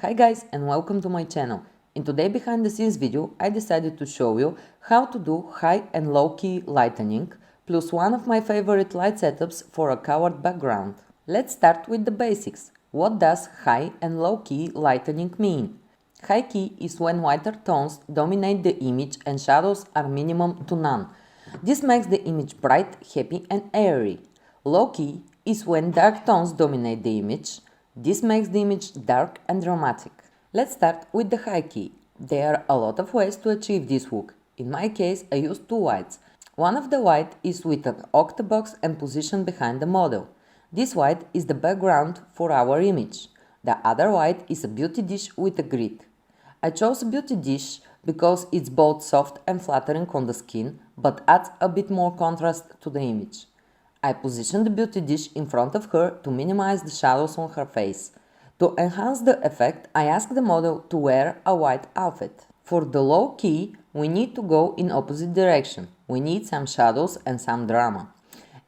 Hi guys and welcome to my channel. In today's behind the scenes video I decided to show you how to do high and low key lightening plus one of my favorite light setups for a covered background. Let's start with the basics. What does high and low key lightening mean? High key is when whiter tones dominate the image and shadows are minimum to none. This makes the image bright, happy and airy. Low key is when dark tones dominate the image. This makes the image dark and dramatic. Let's start with the high key. There are a lot of ways to achieve this look. In my case, I use two whites. One of the white is with an octabox and positioned behind the model. This white is the background for our image. The other white is a beauty dish with a grid. I chose a beauty dish because it's both soft and flattering on the skin, but adds a bit more contrast to the image. I positioned the beauty dish in front of her to minimize the shadows on her face. To enhance the effect, I asked the model to wear a white outfit. For the low key, we need to go in opposite direction. We need some shadows and some drama.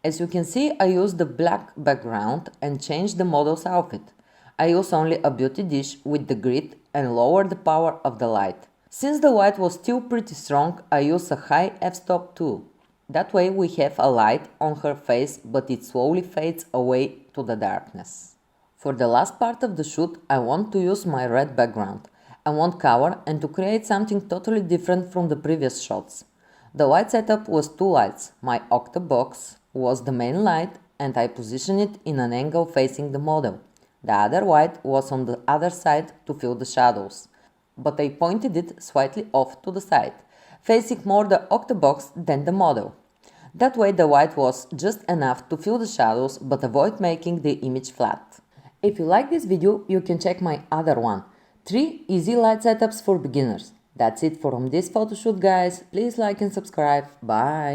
As you can see, I used the black background and changed the model's outfit. I used only a beauty dish with the grid and lowered the power of the light. Since the white was still pretty strong, I used a high f-stop tool. That way we have a light on her face, but it slowly fades away to the darkness. For the last part of the shoot, I want to use my red background. I want cover and to create something totally different from the previous shots. The light setup was two lights. My octabox was the main light and I positioned it in an angle facing the model. The other light was on the other side to fill the shadows, but I pointed it slightly off to the side, facing more the octabox than the model. That way the white was just enough to fill the shadows but avoid making the image flat. If you like this video, you can check my other one. 3 easy light setups for beginners. That's it from this photoshoot guys. Please like and subscribe. Bye!